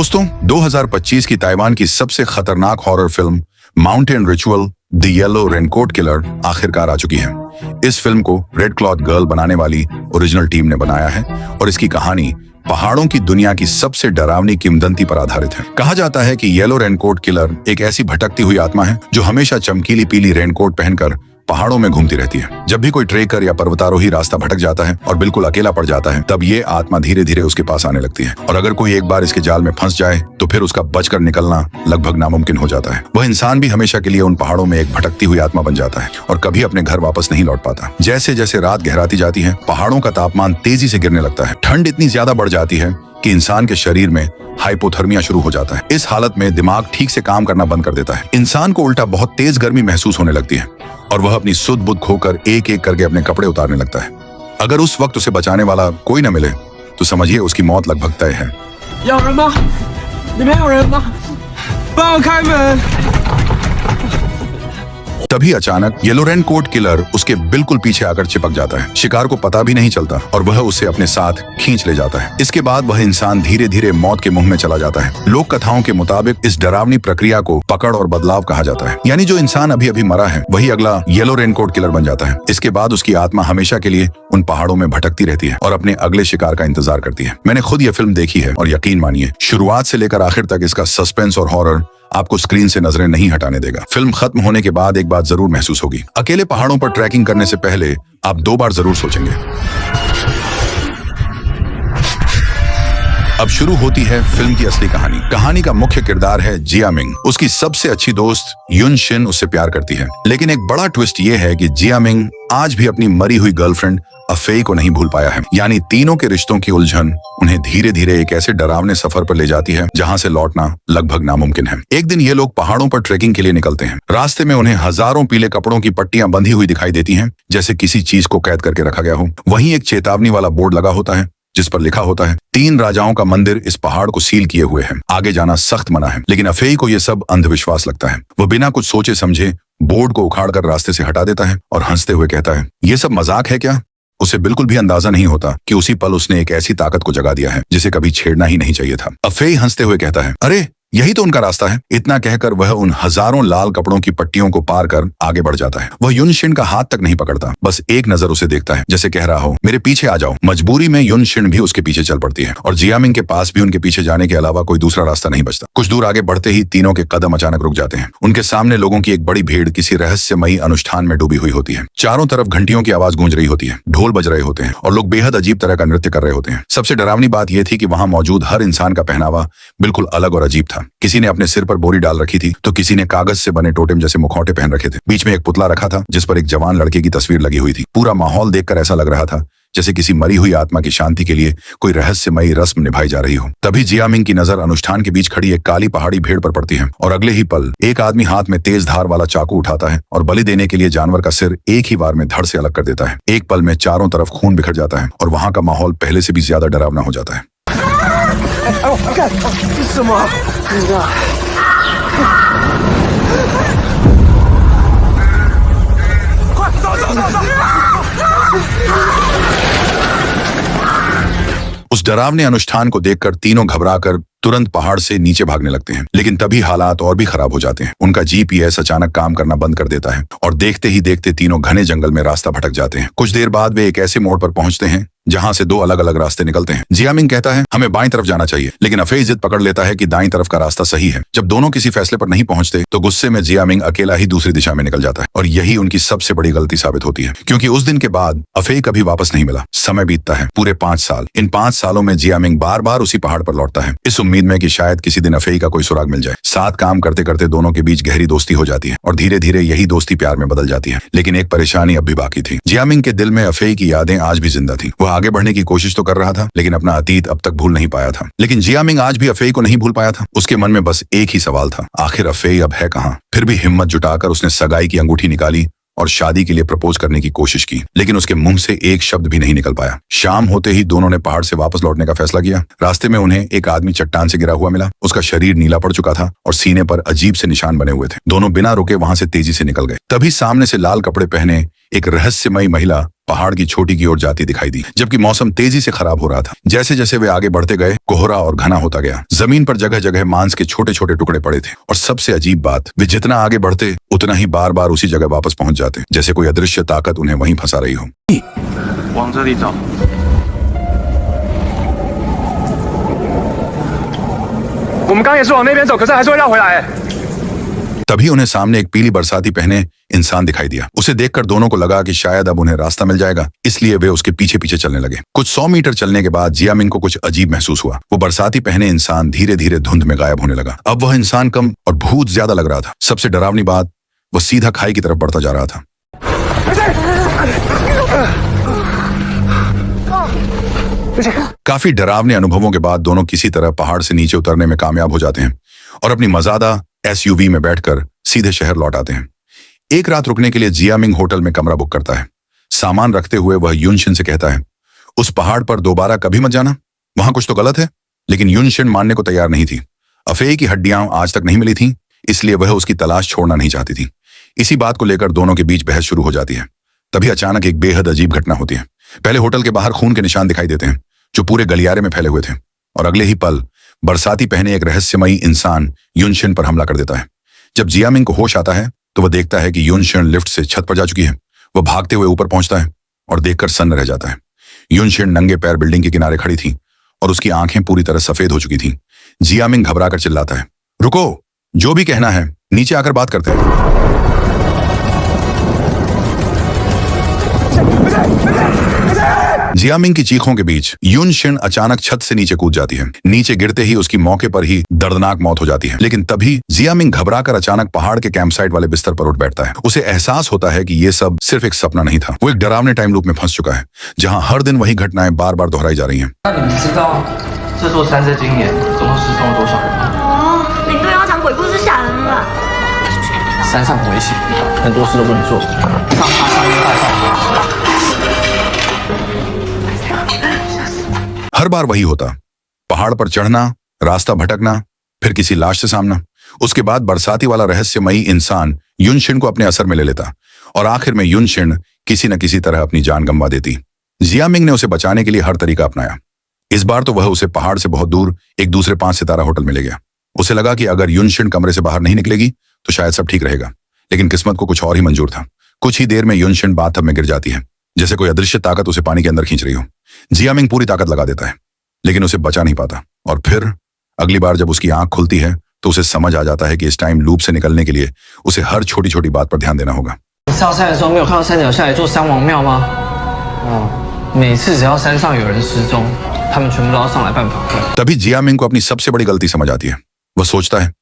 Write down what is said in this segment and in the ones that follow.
दोस्तों 2025 की ताइवान की सबसे खतरनाक horror film mountain ritual the yellow raincoat killer आखिरकार आ चुकी है। इस फिल्म को रेड क्लॉथ गर्ल बनाने वाली ओरिजिनल टीम ने बनाया है और इसकी कहानी पहाड़ों की दुनिया की सबसे डरावनी किंवदंती पर आधारित है। कहा जाता है कि येलो रेनकोट किलर एक ऐसी भटकती हुई आत्मा है जो हमेशा चमकीली पीली रेनकोट पहनकर पहाड़ों में घूमती रहती है। जब भी कोई ट्रेकर या पर्वतारोही रास्ता भटक जाता है और बिल्कुल अकेला पड़ जाता है, तब ये आत्मा धीरे धीरे उसके पास आने लगती है और अगर कोई एक बार इसके जाल में फंस जाए तो फिर उसका बचकर निकलना लगभग नामुमकिन हो जाता है। वह इंसान भी हमेशा के लिए उन पहाड़ों में एक भटकती हुई आत्मा बन जाता है और कभी अपने घर वापस नहीं लौट पाता। जैसे जैसे रात गहराती जाती है, पहाड़ों का तापमान तेजी से गिरने लगता है। ठंड इतनी ज्यादा बढ़ जाती है कि इंसान के शरीर में हाइपोथर्मिया शुरू हो जाता है। इस हालत में दिमाग ठीक से काम करना बंद कर देता है। इंसान को उल्टा बहुत तेज गर्मी महसूस होने लगती है और वह अपनी सुध बुध खोकर एक एक करके अपने कपड़े उतारने लगता है। अगर उस वक्त उसे बचाने वाला कोई न मिले तो समझिए उसकी मौत लगभग तय है। 有人吗？里面有人吗？帮我开门！ तभी अचानक येलो रेनकोट किलर उसके बिल्कुल पीछे आकर चिपक जाता है। शिकार को पता भी नहीं चलता और वह उसे अपने साथ खींच ले जाता है। इसके बाद वह इंसान धीरे धीरे मौत के मुंह में चला जाता है। लोक कथाओं के मुताबिक इस डरावनी प्रक्रिया को पकड़ और बदलाव कहा जाता है, यानी जो इंसान अभी अभी मरा है वही अगला येलो रेनकोट किलर बन जाता है। इसके बाद उसकी आत्मा हमेशा के लिए उन पहाड़ों में भटकती रहती है और अपने अगले शिकार का इंतजार करती है। मैंने खुद यह फिल्म देखी है और यकीन मानिए शुरुआत से लेकर आखिर तक इसका सस्पेंस और हॉरर आपको स्क्रीन से नजरें नहीं हटाने देगा। फिल्म खत्म होने के बाद एक बात जरूर महसूस होगी, अकेले पहाड़ों पर ट्रैकिंग करने से पहले आप 2 बार जरूर सोचेंगे। अब शुरू होती है फिल्म की असली कहानी। कहानी का मुख्य किरदार है जियामिंग। उसकी सबसे अच्छी दोस्त युन शिन उससे प्यार करती है, लेकिन एक बड़ा ट्विस्ट ये है कि जियामिंग आज भी अपनी मरी हुई गर्लफ्रेंड अफेई को नहीं भूल पाया है। यानी तीनों के रिश्तों की उलझन उन्हें धीरे धीरे एक ऐसे डरावने सफर पर ले जाती है जहां से लौटना लगभग नामुमकिन है। एक दिन ये लोग पहाड़ों पर ट्रेकिंग के लिए निकलते हैं। रास्ते में उन्हें हजारों पीले कपड़ों की पट्टियां बंधी हुई दिखाई देती हैं, जैसे किसी चीज को कैद करके रखा गया हो। वहीं एक चेतावनी वाला बोर्ड लगा होता है जिस पर लिखा होता है 3 राजाओं का मंदिर इस पहाड़ को सील किए हुए है, आगे जाना सख्त मना है। लेकिन अफेई को यह सब अंधविश्वास लगता है। वह बिना कुछ सोचे समझे बोर्ड को उखाड़कर रास्ते से हटा देता है और हंसते हुए कहता है, ये सब मजाक है क्या? उसे बिल्कुल भी अंदाजा नहीं होता कि उसी पल उसने एक ऐसी ताकत को जगा दिया है जिसे कभी छेड़ना ही नहीं चाहिए था। अफेई हंसते हुए कहता है, अरे यही तो उनका रास्ता है। इतना कहकर वह उन हजारों लाल कपड़ों की पट्टियों को पार कर आगे बढ़ जाता है। वह युन शिन का हाथ तक नहीं पकड़ता, बस एक नजर उसे देखता है जैसे कह रहा हो मेरे पीछे आ जाओ। मजबूरी में युन शिन भी उसके पीछे चल पड़ती है और जियामिंग के पास भी उनके पीछे जाने के अलावा कोई दूसरा रास्ता नहीं बचता। कुछ दूर आगे बढ़ते ही तीनों के कदम अचानक रुक जाते हैं। उनके सामने लोगों की एक बड़ी भीड़ किसी रहस्यमयी अनुष्ठान में डूबी हुई होती है। चारों तरफ घंटियों की आवाज गूंज रही होती है, ढोल बज रहे होते हैं और लोग बेहद अजीब तरह का नृत्य कर रहे होते हैं। सबसे डरावनी बात यह थी कि वहां मौजूद हर इंसान का पहनावा बिल्कुल अलग और अजीब था। किसी ने अपने सिर पर बोरी डाल रखी थी तो किसी ने कागज से बने टोटेम जैसे मुखौटे पहन रखे थे। बीच में एक पुतला रखा था जिस पर एक जवान लड़के की तस्वीर लगी हुई थी। पूरा माहौल देखकर ऐसा लग रहा था जैसे किसी मरी हुई आत्मा की शांति के लिए कोई रहस्यमयी रस्म निभाई जा रही हो। तभी जियामिंग की नजर अनुष्ठान के बीच खड़ी एक काली पहाड़ी भेड़ पर पड़ती है और अगले ही पल एक आदमी हाथ में तेज धार वाला चाकू उठाता है और बलि देने के लिए जानवर का सिर एक ही बार में धड़ से अलग कर देता है। एक पल में चारों तरफ खून बिखर जाता है और वहां का माहौल पहले से भी ज्यादा डरावना हो जाता है। 什么？不知道。 快走走走走！ उस डरावने अनुष्ठान को देखकर तीनों घबराकर तुरंत पहाड़ से नीचे भागने लगते हैं। लेकिन तभी हालात और भी खराब हो जाते हैं। उनका जीपीएस अचानक काम करना बंद कर देता है और देखते ही देखते तीनों घने जंगल में रास्ता भटक जाते हैं। कुछ देर बाद वे एक ऐसे मोड़ पर पहुंचते हैं जहां से 2 अलग अलग रास्ते निकलते हैं। जियामिंग कहता है हमें बाईं तरफ जाना चाहिए, लेकिन अफेई जिद पकड़ लेता है कि दाईं तरफ का रास्ता सही है। जब दोनों किसी फैसले पर नहीं पहुंचते तो गुस्से में जियामिंग अकेला ही दूसरी दिशा में निकल जाता है और यही उनकी सबसे बड़ी गलती साबित होती है, क्योंकि उस दिन के बाद अफेई कभी वापस नहीं मिला। समय बीतता है पूरे 5 साल। इन 5 सालों में जियामिंग बार बार उसी पहाड़ पर लौटता है, इस उम्मीद में कि शायद किसी दिन अफेई का कोई सुराग मिल जाए। साथ काम करते करते दोनों के बीच गहरी दोस्ती हो जाती है और धीरे धीरे यही दोस्ती प्यार में बदल जाती है। लेकिन एक परेशानी अब भी बाकी थी। जियामिंग के दिल में अफेई की यादें आज भी जिंदा थी। वह आगे बढ़ने की कोशिश तो कर रहा था, लेकिन अपना अतीत अब तक भूल नहीं पाया था। लेकिन जियामिंग आज भी अफेई को नहीं भूल पाया था। उसके मन में बस एक ही सवाल था, आखिर अफेई अब है कहाँ? फिर भी हिम्मत जुटाकर उसने सगाई की अंगूठी निकाली और शादी के लिए प्रपोज करने की कोशिश की, लेकिन उसके मुंह से एक शब्द भी नहीं निकल पाया। शाम होते ही दोनों ने पहाड़ से वापस लौटने का फैसला किया। रास्ते में उन्हें एक आदमी चट्टान से गिरा हुआ मिला। उसका शरीर नीला पड़ चुका था और सीने पर अजीब से निशान बने हुए थे। दोनों बिना रुके वहां से तेजी से निकल गए। तभी सामने से लाल कपड़े पहने एक रहस्यमयी महिला पहाड़ की छोटी की ओर जाती दिखाई दी, जबकि मौसम तेजी से खराब हो रहा था। जैसे जैसे वे आगे बढ़ते गए, कोहरा और घना होता गया। जमीन पर जगह जगह मांस के छोटे छोटे टुकड़े पड़े थे, और सबसे अजीब बात, वे जितना आगे बढ़ते उतना ही बार बार उसी जगह वापस पहुंच जाते, जैसे कोई अदृश्य ताकत उन्हें वहीं फंसा रही हो। 往这里走。我们刚也是往那边走，可是还是会绕回来。 तभी उन्हें सामने एक पीली बरसाती पहने इंसान दिखाई दिया। उसे देखकर दोनों को लगा कि शायद अब उन्हें रास्ता मिल जाएगा, इसलिए वे उसके पीछे पीछे चलने लगे। कुछ 100 मीटर चलने के बाद जियामिंग को कुछ अजीब महसूस हुआ। वो बरसाती पहने इंसान धीरे धीरे धुंध में गायब होने लगा। अब वह इंसान कम और भूत ज्यादा लग रहा था। सबसे डरावनी बात, वह सीधा खाई की तरफ बढ़ता जा रहा था। काफी डरावने अनुभवों के बाद दोनों किसी तरह पहाड़ से नीचे उतरने में कामयाब हो जाते हैं और अपनी मजादा SUV में बैठकर सीधे शहर लौट आते हैं। एक रात रुकने के लिए जियामिंग होटल में कमरा बुक करता है। सामान रखते हुए वह युनशिन से कहता है, उस पहाड़ पर दोबारा कभी मत जाना, वहां कुछ तो गलत है। लेकिन युनशिन मानने को तैयार नहीं थी। अफेई की हड्डियां आज तक नहीं मिली थी, इसलिए वह उसकी तलाश छोड़ना नहीं चाहती थी। इसी बात को लेकर दोनों के बीच बहस शुरू हो जाती है। तभी अचानक एक बेहद अजीब घटना होती है। पहले होटल के बाहर खून के निशान दिखाई देते हैं, जो पूरे गलियारे में फैले हुए थे, और अगले ही पल बरसाती पहने एक रहस्यमयी इंसान युनशिन पर हमला कर देता है। जब जियामिंग को होश आता है तो वह देखता है कि युनशिन लिफ्ट से छत पर जा चुकी है। वह भागते हुए ऊपर पहुंचता है और देखकर सन्न रह जाता है। युनशिन नंगे पैर बिल्डिंग के किनारे खड़ी थी और उसकी आंखें पूरी तरह सफेद हो चुकी थी। जियामिंग घबराकर चिल्लाता है, रुको, जो भी कहना है नीचे आकर बात करते हैं। जियामिंग की चीखों के बीच युनशिन अचानक छत से नीचे कूद जाती है। नीचे गिरते ही उसकी मौके पर ही दर्दनाक मौत हो जाती है। लेकिन तभी जियामिंग घबराकर अचानक पहाड़ के कैंपसाइट वाले बिस्तर पर उठ बैठता है। उसे एहसास होता है कि ये सब सिर्फ एक सपना नहीं था। वो एक डरावने टाइम लूप में फंस चुका है, जहां हर दिन वही घटनाएं बार बार दोहराई जा रही हैं। 那你们知道这座山在今年总共失踪了多少人吗？哦，你不要讲鬼故事吓人了。山上很危险，很多事都不能做，上爬上约害上。 हर बार वही होता, पहाड़ पर चढ़ना, रास्ता भटकना, फिर किसी लाश से सामना। उसके बाद बरसाती वाला रहस्यमयी इंसान युनशिन को अपने असर में ले लेता और आखिर में युनशिन किसी न किसी तरह अपनी जान गंवा देती। जियामिंग ने उसे बचाने के लिए हर तरीका अपनाया। इस बार तो वह उसे पहाड़ से बहुत दूर एक दूसरे 5 सितारा होटल में ले गया। उसे लगा कि अगर युनशिन कमरे से बाहर नहीं निकलेगी तो शायद सब ठीक रहेगा, लेकिन किस्मत को कुछ और ही मंजूर था। कुछ ही देर में युनशिन बाथटब में गिर जाती है, जैसे कोई अदृश्य ताकत उसे पानी के अंदर खींच रही हो। जियामिंग पूरी ताकत लगा देता है, लेकिन उसे बचा नहीं पाता। और फिर अगली बार जब उसकी आंख खुलती है तो उसे समझ आ जाता है कि इस टाइम लूप से निकलने के लिए उसे हर छोटी छोटी बात पर ध्यान देना होगा। 你上山的时候没有看到山脚下有一座山王庙吗？每次只要山上有人失踪，他们全部都要上来办法会。 तभी जियामिंग को अपनी सबसे बड़ी गलती समझ आती है। वह सोचता है,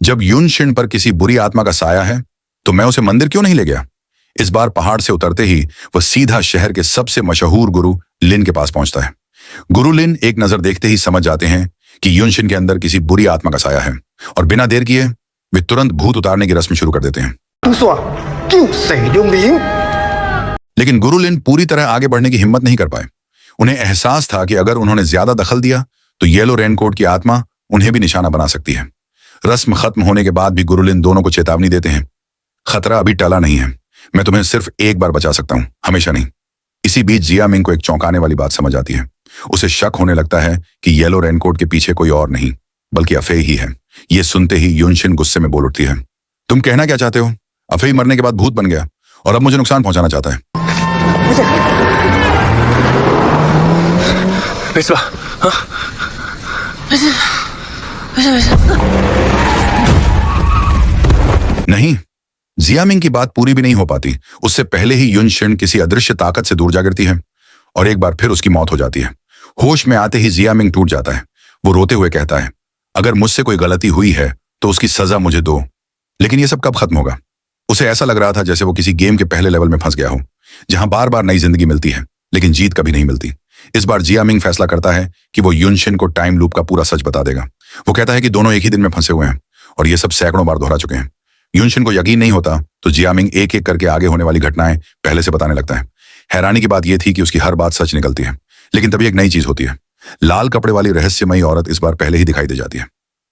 जब युनशिन पर किसी बुरी आत्मा का साया है तो मैं उसे मंदिर क्यों नहीं ले गया। इस बार पहाड़ से उतरते ही वह सीधा शहर के सबसे मशहूर गुरु लिन के पास पहुंचता है। गुरु लिन एक नजर देखते ही समझ जाते हैं कि युनशिन के अंदर किसी बुरी आत्मा का साया है, और बिना देर किए वे तुरंत भूत उतारने की रस्म शुरू कर देते हैं। लेकिन गुरु लिन पूरी तरह आगे बढ़ने की हिम्मत नहीं कर पाए। उन्हें एहसास था कि अगर उन्होंने ज्यादा दखल दिया तो येलो रेनकोट की आत्मा उन्हें भी निशाना बना सकती है। रस्म खत्म होने के बाद भी गुरु लिन दोनों को चेतावनी देते हैं, खतरा अभी टला नहीं है, मैं तुम्हें सिर्फ एक बार बचा सकता हूं, हमेशा नहीं। इसी बीच जियामिंग को एक चौंकाने वाली बात समझ आती है। उसे शक होने लगता है कि येलो रेनकोट के पीछे कोई और नहीं बल्कि अफेई ही है। ये सुनते ही युनशिन गुस्से में बोल उठती है, तुम कहना क्या चाहते हो? अफेई मरने के बाद भूत बन गया और अब मुझे नुकसान पहुंचाना चाहता है। 没事吧？啊，没事，没事，没事。 नहीं, जियामिंग की बात पूरी भी नहीं हो पाती। उससे पहले ही युनशिन किसी अदृश्य ताकत से दूर जा गिरती है और एक बार फिर उसकी मौत हो जाती है। होश में आते ही जियामिंग टूट जाता है। वो रोते हुए कहता है, अगर मुझसे कोई गलती हुई है तो उसकी सजा मुझे दो। लेकिन ये सब कब खत्म होगा? उसे ऐसा लग रहा था जैसे वो किसी गेम के पहले लेवल में फंस गया हो, जहां बार बार नई जिंदगी मिलती है लेकिन जीत कभी नहीं मिलती। इस बार जियामिंग फैसला करता है कि वो युनशिन को टाइम लूप का पूरा सच बता देगा। वो कहता है कि दोनों एक ही दिन में फंसे हुए हैं और ये सब सैकड़ों बार दोहरा चुके हैं। युनशिन को यकीन नहीं होता तो जियामिंग एक एक करके आगे होने वाली घटनाएं पहले से बताने लगता है। हैरानी की बात यह थी कि उसकी हर बात सच निकलती है। लेकिन तभी एक नई चीज होती है। लाल कपड़े वाली रहस्यमयी औरत इस बार पहले ही दिखाई दे जाती है।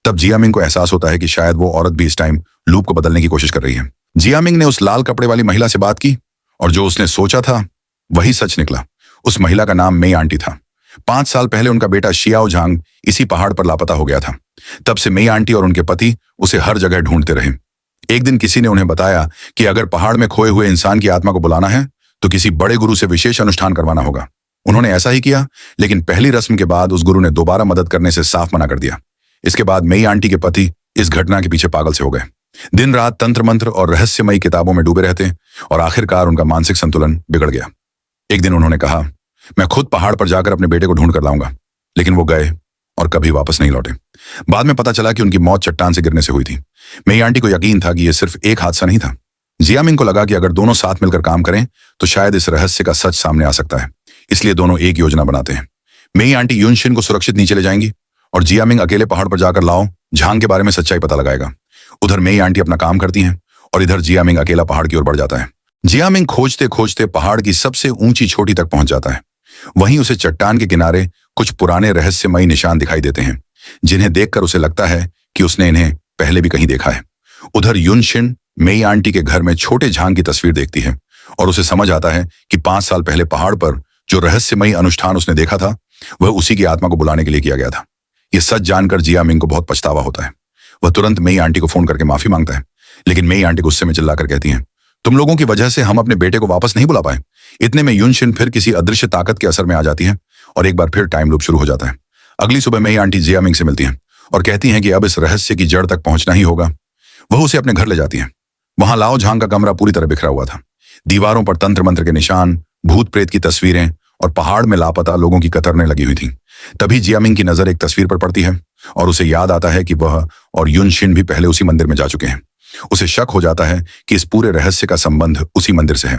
तब जियामिंग को एहसास होता है कि शायद वो औरत भी इस टाइम लूप को बदलने की कोशिश कर रही है। जियामिंग ने उस लाल कपड़े वाली महिला से बात की और जो उसने सोचा था वही सच निकला। उस महिला का नाम मेई आंटी था। 5 साल पहले उनका बेटा शियाओ झांग इसी पहाड़ पर लापता हो गया था। तब से मेई आंटी और उनके पति उसे हर जगह ढूंढते रहे। एक दिन किसी ने उन्हें बताया कि अगर पहाड़ में खोए हुए इंसान की आत्मा को बुलाना है तो किसी बड़े गुरु से विशेष अनुष्ठान करवाना होगा। उन्होंने ऐसा ही किया, लेकिन पहली रस्म के बाद उस गुरु ने दोबारा मदद करने से साफ मना कर दिया। इसके बाद मेई आंटी के पति इस घटना के पीछे पागल से हो गए। दिन रात तंत्र मंत्र और रहस्यमयी किताबों में डूबे रहते और आखिरकार उनका मानसिक संतुलन बिगड़ गया। एक दिन उन्होंने कहा, मैं खुद पहाड़ पर जाकर अपने बेटे को ढूंढ कर लाऊंगा। लेकिन वो गए और कभी वापस नहीं लौटे। बाद में पता चला कि उनकी मौत चट्टान से गिरने से हुई थी। मेई आंटी को यकीन था कि यह सिर्फ एक हादसा नहीं था। जियामिंग को लगा कि अगर दोनों साथ मिलकर काम करें तो शायद इस रहस्य का सच सामने आ सकता है। इसलिए दोनों एक योजना बनाते हैं। मेई आंटी युनशिन को सुरक्षित नीचे ले जाएंगी और जियामिंग अकेले पहाड़ पर जाकर लाओ झांग के बारे में सच्चाई पता लगाएगा। उधर मेई आंटी अपना काम करती हैं और इधर जियामिंग अकेला पहाड़ की ओर बढ़ जाता है। जियामिंग खोजते खोजते पहाड़ की सबसे ऊंची चोटी तक पहुंच जाता है। वहीं उसे चट्टान के किनारे कुछ पुराने रहस्यमयी निशान दिखाई देते हैं, जिन्हें देखकर उसे लगता है कि उसने इन्हें पहले भी कहीं देखा है। उधर युनशिन मेई आंटी के घर में छोटे झांग की तस्वीर देखती है और उसे समझ आता है कि 5 साल पहले पहाड़ पर जो रहस्यमयी अनुष्ठान उसने देखा था वह उसी की आत्मा को बुलाने के लिए किया गया था। यह सच जानकर जियामिंग को बहुत पछतावा होता है। वह तुरंत मेई आंटी को फोन करके माफी मांगता है, लेकिन मेई आंटी गुस्से में चिल्लाकर कहती हैं, तुम लोगों की वजह से हम अपने बेटे को वापस नहीं बुला पाए। इतने में युनशिन फिर किसी अदृश्य ताकत के असर में आ जाती है और एक बार फिर टाइम लूप शुरू हो जाता है। अगली सुबह मेई आंटी जियामिंग से मिलती हैं और कहती हैं कि अब इस रहस्य की जड़ तक पहुंचना ही होगा। वह उसे अपने घर ले जाती हैं। वहां लाओ झांग का कमरा पूरी तरह बिखरा हुआ था। दीवारों पर तंत्र मंत्र के निशान, भूत प्रेत की तस्वीरें और पहाड़ में लापता लोगों की कतरनें लगी हुई थीं। तभी जियामिंग की नजर एक तस्वीर पर पड़ती है और उसे याद आता है कि वह और युनशिन भी पहले उसी मंदिर में जा चुके हैं। उसे शक हो जाता है कि इस पूरे रहस्य का संबंध उसी मंदिर से है।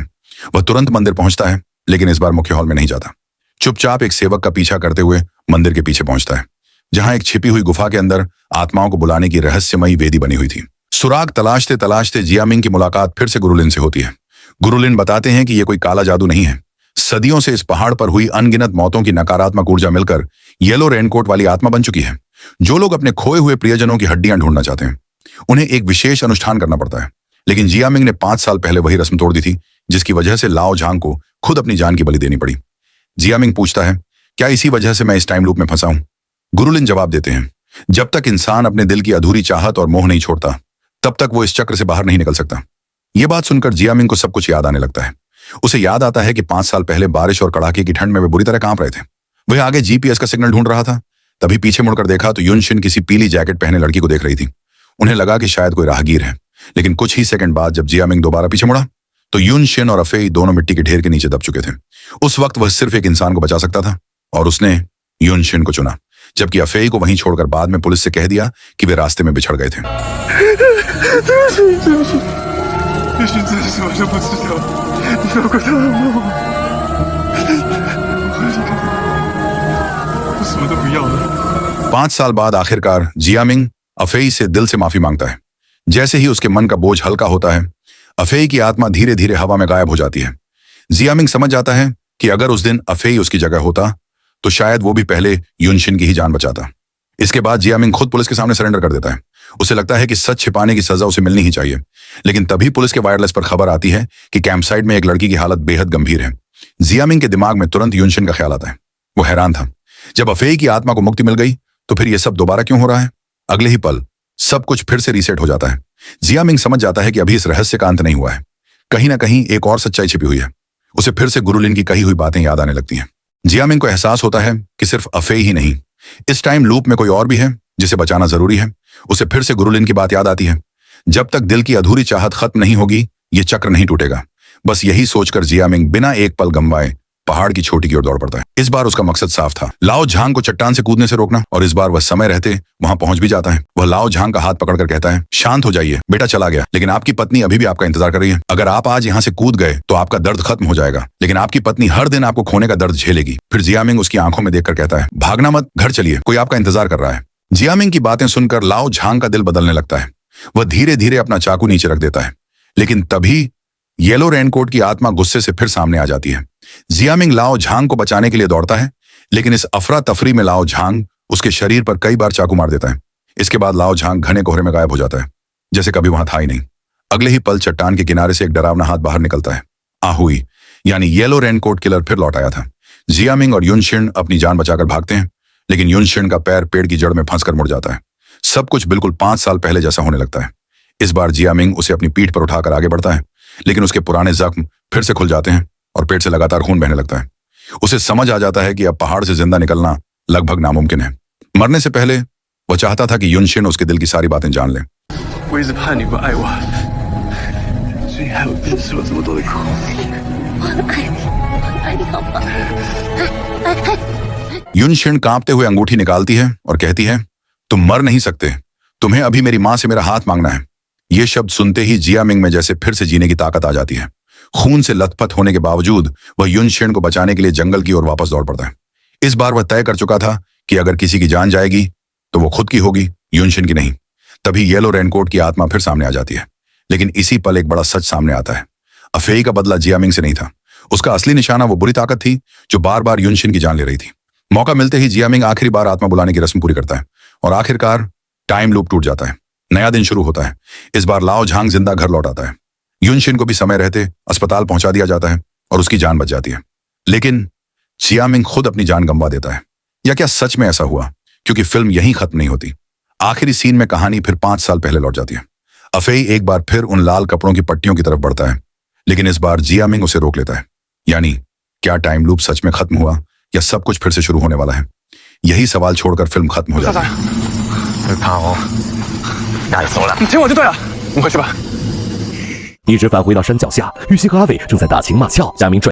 वह तुरंत मंदिर पहुंचता है, लेकिन इस बार मुख्य हॉल में नहीं जाता। चुपचाप एक सेवक का पीछा करते हुए मंदिर के पीछे पहुंचता है, जहां एक छिपी हुई गुफा के अंदर आत्माओं को बुलाने की रहस्यमयी वेदी बनी हुई थी। सुराग तलाशते तलाशते जियामिंग की मुलाकात फिर से गुरुलिन से होती है। गुरुलिन बताते हैं कि यह कोई काला जादू नहीं है। सदियों से इस पहाड़ पर हुई अनगिनत मौतों की नकारात्मक ऊर्जा मिलकर येलो रेनकोट वाली आत्मा बन चुकी है। जो लोग अपने खोए हुए प्रियजनों की हड्डियां ढूंढना चाहते हैं उन्हें एक विशेष अनुष्ठान करना पड़ता है। लेकिन जियामिंग ने 5 साल पहले वही रस्म तोड़ दी थी, जिसकी वजह से लाओ झांग को खुद अपनी जान की बलि देनी पड़ी। जियामिंग पूछता है, क्या इसी वजह से मैं इस टाइम लूप में फंसा हूं? गुरुलिन जवाब देते हैं, जब तक इंसान अपने दिल की अधूरी चाहत और मोह नहीं छोड़ता तब तक वो इस चक्र से बाहर नहीं निकल सकता। ये बात सुनकर जियामिंग को सब कुछ याद आने लगता है। उसे याद आता है कि 5 साल पहले बारिश और कड़ाके की ठंड में वे बुरी तरह कांप रहे थे। वह आगे जीपीएस का सिग्नल ढूंढ रहा था। तभी पीछे मुड़कर देखा तो युनशिन किसी पीली जैकेट पहने लड़की को देख रही थी। उन्हें लगा कि शायद कोई राहगीर है, लेकिन कुछ ही सेकंड बाद जब जियामिंग दोबारा पीछे मुड़ा तो युनशिन और अफेई दोनों मिट्टी के ढेर के नीचे दब चुके थे। उस वक्त वह सिर्फ एक इंसान को बचा सकता था और उसने युनशिन को चुना, जबकि अफेई को वहीं छोड़कर बाद में पुलिस से कह दिया कि वे रास्ते में बिछड़ गए थे। 也许这是我就不知道，你要怪他吗？我什么都不要了。 5 साल बाद आखिरकार जियामिंग अफेई से दिल से माफी मांगता है। जैसे ही उसके मन का बोझ हल्का होता है, अफेई की आत्मा धीरे धीरे हवा में गायब हो जाती है। जियामिंग समझ जाता है कि अगर उस दिन अफेई उसकी जगह होता तो शायद वो भी पहले युनशिन की ही जान बचाता। इसके बाद जियामिंग खुद पुलिस के सामने सरेंडर कर देता है। उसे लगता है कि सच छिपाने की सजा उसे मिलनी ही चाहिए। लेकिन तभी पुलिस के वायरलेस पर खबर आती है कि कैंपसाइट में एक लड़की की हालत बेहद गंभीर है। जियामिंग के दिमाग में तुरंत युनशिन का ख्याल आता है। वो हैरान था, जब अफेई की आत्मा को मुक्ति मिल गई तो फिर यह सब दोबारा क्यों हो रहा है? अगले ही पल सब कुछ फिर से रीसेट हो जाता है। जियामिंग समझ जाता है कि अभी इस रहस्य का अंत नहीं हुआ है। कहीं ना कहीं एक और सच्चाई छिपी हुई है। उसे फिर से गुरुलिन की कही हुई बातें याद आने लगती हैं। जियामिंग को एहसास होता है कि सिर्फ अफेई ही नहीं, इस टाइम लूप में कोई और भी है जिसे बचाना जरूरी है। उसे फिर से गुरुलिन की बात याद आती है, जब तक दिल की अधूरी चाहत खत्म नहीं होगी ये चक्र नहीं टूटेगा। बस यही सोचकर जियामिंग बिना एक पल गंवाए पहाड़ की चोटी की ओर दौड़ पड़ता है। इस बार उसका मकसद साफ था, लाओ झांग को चट्टान से कूदने से रोकना, और इस बार वह समय रहते वहां पहुंच भी जाता है। वह लाओ झांग का हाथ पकड़कर कहता है, शांत हो जाइए, बेटा चला गया, लेकिन आपकी पत्नी अभी भी आपका इंतजार कर रही है। अगर आप आज यहाँ से कूद गए तो आपका दर्द खत्म हो जाएगा, लेकिन आपकी पत्नी हर दिन आपको खोने का दर्द झेलेगी। फिर जियामिंग उसकी आंखों में देखकर कहता है, भागना मत, घर चलिए, कोई आपका इंतजार कर रहा है। जियामिंग की बातें सुनकर लाओ झांग का दिल बदलने लगता है। वह धीरे धीरे अपना चाकू नीचे रख देता है, लेकिन तभी येलो रेनकोट की आत्मा गुस्से से फिर सामने आ जाती है। जियामिंग लाओ झांग को बचाने के लिए दौड़ता है, लेकिन इस अफरा तफरी में लाओ झांग उसके शरीर पर कई बार चाकू मार देता है। इसके बाद लाओ झांग घने कोहरे में गायब हो जाता है, जैसे कभी वहां था ही नहीं। अगले ही पल चट्टान के किनारे से एक डरावना हाथ बाहर निकलता है आहुई यानी येलो रेनकोट किलर फिर लौट आया था। जियामिंग और युनशिन अपनी जान बचाकर भागते हैं, लेकिन युनशिन का पैर पेड़ की जड़ में फंसकर मुड़ जाता है। सब कुछ बिल्कुल 5 साल पहले जैसा होने लगता है। इस बार जियामिंग उसे अपनी पीठ पर उठाकर आगे बढ़ता है, लेकिन उसके पुराने जख्म फिर से खुल जाते हैं और पेट से लगातार खून बहने लगता है। उसे समझ आ जाता है कि अब पहाड़ से जिंदा निकलना लगभग नामुमकिन है। मरने से पहले वो चाहता था कि युनशिन उसके दिल की सारी बातें जान ले। 我一直怕你不爱我，所以害我一直吃了这么多的苦。我爱你好吗？युनशिन कांपते हुए अंगूठी निकालती है और कहती है, तुम मर नहीं सकते, तुम्हें अभी मेरी मां से मेरा हाथ मांगना है। ये शब्द सुनते ही जियामिंग में जैसे फिर से जीने की ताकत आ जाती है। खून से लथपथ होने के बावजूद वह युनशिन को बचाने के लिए जंगल की ओर वापस दौड़ पड़ता है। इस बार वह तय कर चुका था कि अगर किसी की जान जाएगी तो वो खुद की होगी, युनशिन की नहीं। तभी येलो रेनकोट की आत्मा फिर सामने आ जाती है, लेकिन इसी पल एक बड़ा सच सामने आता है। अफेई का बदला जियामिंग से नहीं था। उसका असली निशाना वो बुरी ताकत थी जो बार बार युनशिन की जान ले रही थी। मौका मिलते ही जियामिंग आखिरी बार आत्मा बुलाने की रस्म पूरी करता है और आखिरकार टाइम लूप टूट जाता है। नया दिन शुरू होता है। इस बार लाओ झांग जिंदा घर लौट आता है। युनशिन को भी समय रहते अस्पताल पहुंचा दिया जाता है और उसकी जान बच जाती है, लेकिन जियामिंग खुद अपनी जान गंवा देता है। या क्या सच में ऐसा हुआ? क्योंकि फिल्म यहीं खत्म नहीं होती। आखिरी सीन में कहानी फिर 5 साल पहले लौट जाती है। अफेई एक बार फिर उन लाल कपड़ों की पट्टियों की तरफ बढ़ता है, लेकिन इस बार जियामिंग उसे रोक लेता है। यानी क्या टाइम लूप सच में खत्म हुआ या सब कुछ फिर से शुरू होने वाला है? यही सवाल छोड़कर फिल्म खत्म हो जाती है। 会怕哦，那你走了，你听我就对了，你回去吧。一直返回到山脚下，玉溪和阿伟正在打情骂俏，佳明转